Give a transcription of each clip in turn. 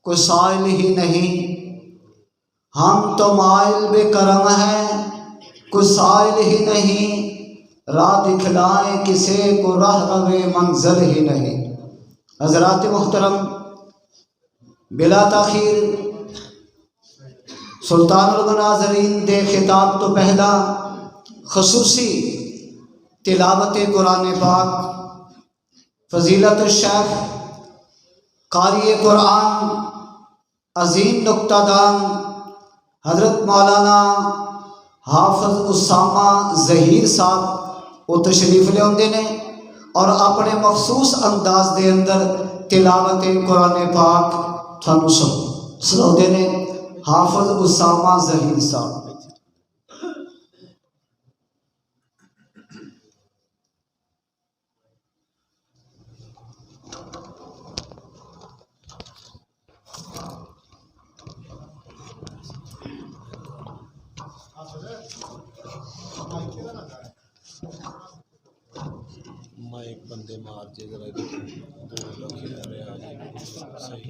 कोई साइल ही नहीं। हम तो माइल बेकरम हैं, कोई साइल ही नहीं। राह दिखलाए किसे को राह रवे मंज़िल ही नहीं। हज़रात मुहतरम, बिला ताखीर सुल्तानुल मुनाज़रीन दे खिताब तो पहला खसूसी तिलावत कुरान पाक फजीलत शेख कारी कुरान अजीम नुक्तादान हज़रत मौलाना हाफिज़ उसामा ज़हीर साहब वो तशरीफ़ लियाउंदे ने और अपने मखसूस अंदाज के अंदर तिलावत कुरान पाक थानू सुनाउंदे ने। हाफिज़ उसामा ज़हीर साहब। माइक बंदे मार जे जरा दो रहे आ सही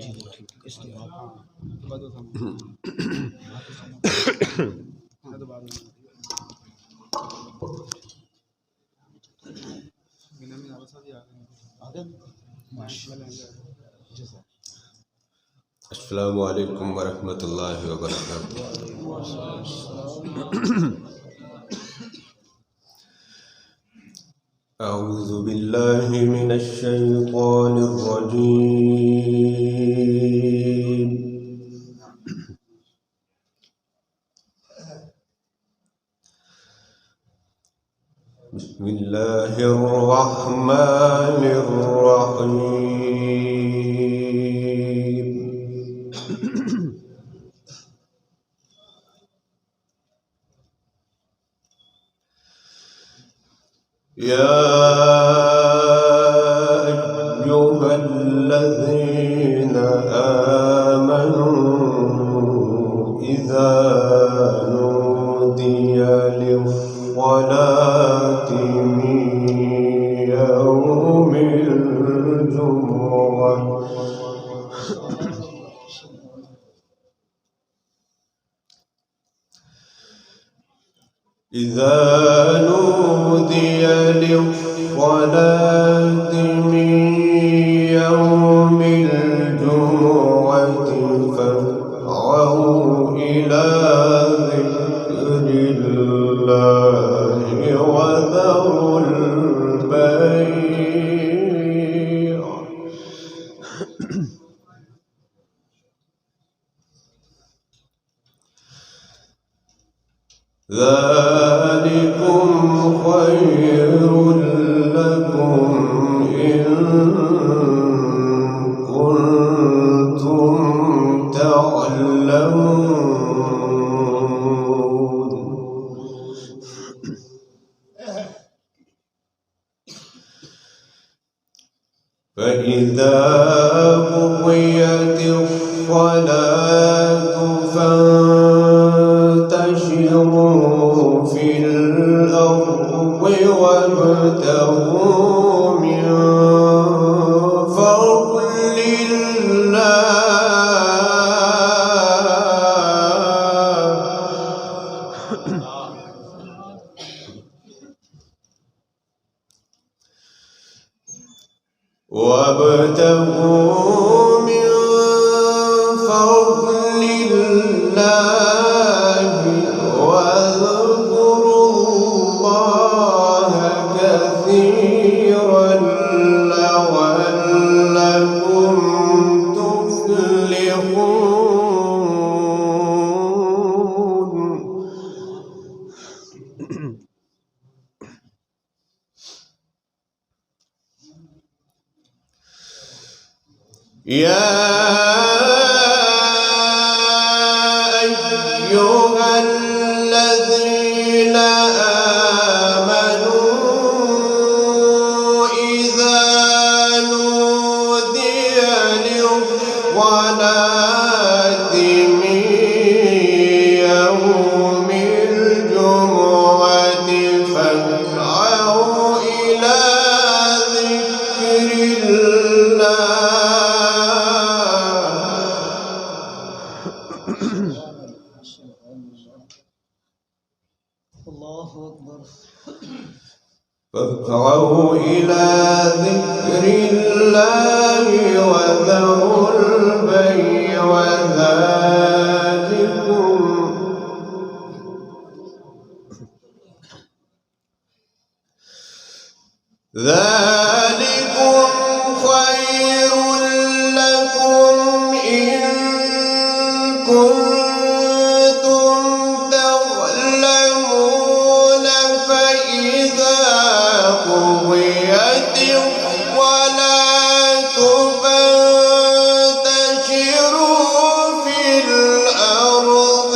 अस्सलामु अलैकुम वरहमतुल्लाहि वबरकातुहू। अऊज़ु बिल्लाहि मिनश शैतानिर रजीम। बिस्मिल्लाहिर रहमानिर रहीम। या अय्युहल्लज़ीना आमनू इज़ा नूदिया लिस्सलाति मिन यौमिल जुमुअह إذا نودي للصلاة من يوم الجمعة فاسعوا إلى ذكر الله وذروا البيع ذلكم خير لكم إن كنتم تعلمون فإذا قضيت الصلاة فانتشروا في الأرض وابتغوا من فضل وابتغوا من فضل الله واذكروا الله كثيرا لعلكم تفلحون. يا أيها الذين آمنوا إذا نودي للصلاة من يوم الجمعة فاسعوا إلى ذكر الله وابتغوا إلى ذكر الله وذروا البيع ذلكم خير لكم إن كنتم تعلمون فإذا قضيت الصلاة فانتشروا في الأرض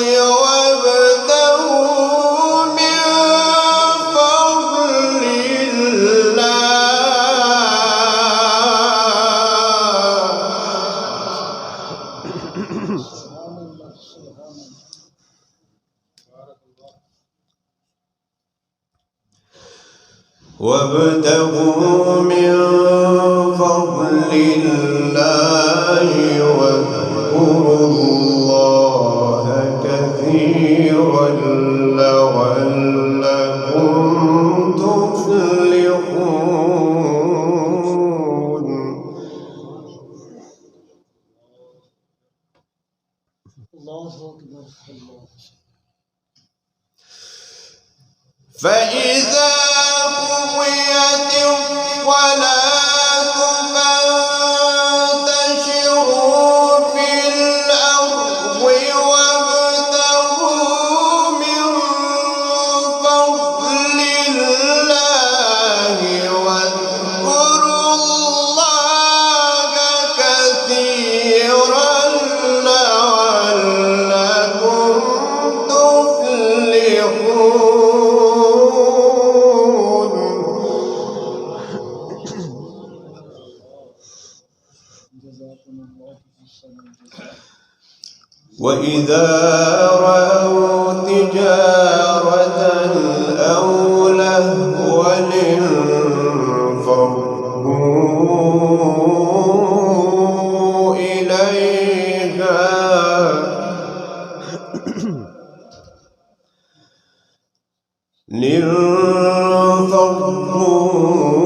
وابتغوا من فضل الله وابتغوا من فضل الله واذكروا الله كثيرا لعلكم تفلحون. فإذا قضيت الصلاة فانتشروا في الأرض وابتغوا من فضل الله واذكروا الله كثيرا لعلكم تفلحون. وإذا رأوا تجارة أو لهوا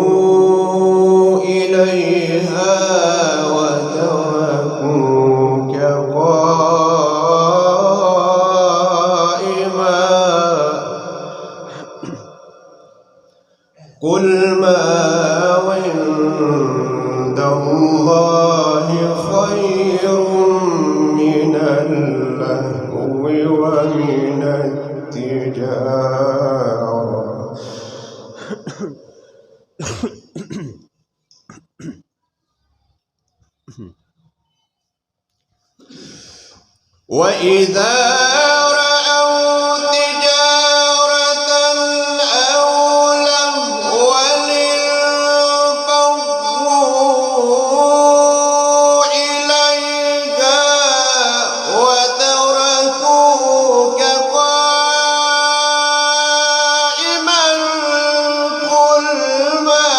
انفضوا إليها وتركوك قائما قل ما عند الله خير من اللهو ومن التجارة وإذا رأوا تجارة أو لهوا انفضوا إليها وتركوك قائما قل ما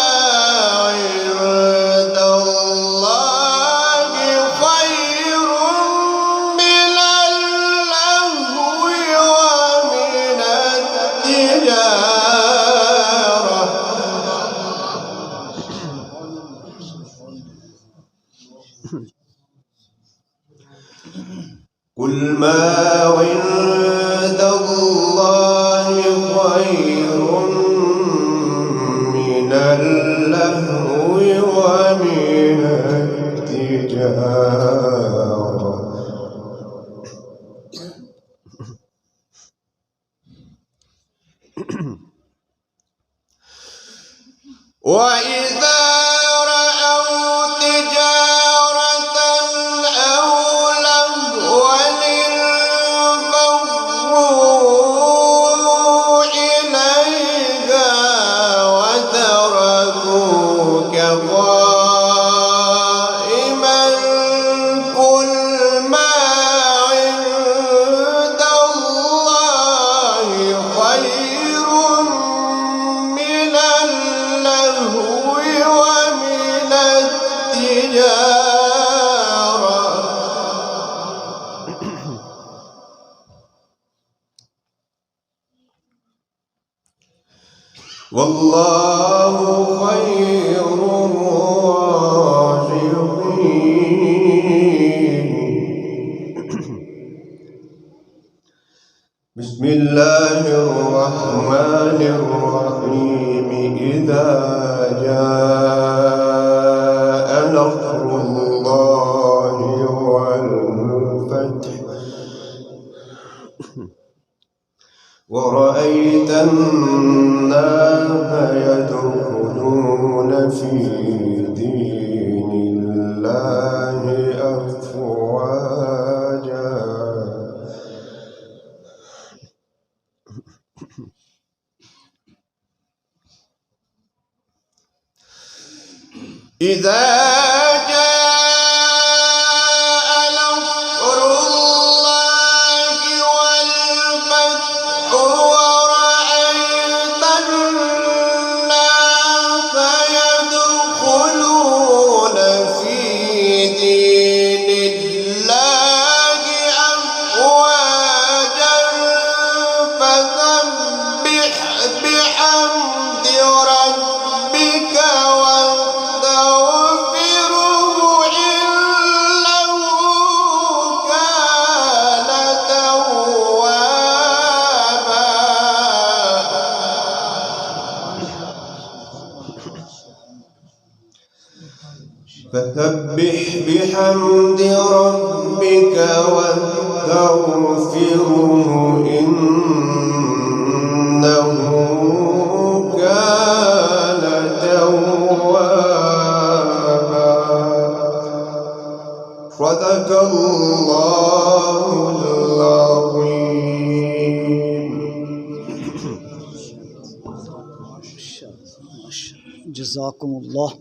عند الله خير من اللهو ومن التجارة قل ما عند الله خير من اللهو ومن التجارة وإذا رأوا تجارة أو لهوا انفضوا إليها وتركوك قائما والله خير الرازقين. بسم الله الرحمن الرحيم. إذا جاء نصر الله والفتح ورأيت الناس يدخلون في دين الله أفواجا إذا جاء نصر الله والفتح ورأيت الناس يدخلون في دين الله أفواجا فسبح بحمد ربك فسبح بحمد ربك واستغفره إنه كان توابا. صدق الله العظيم. جزاكم الله.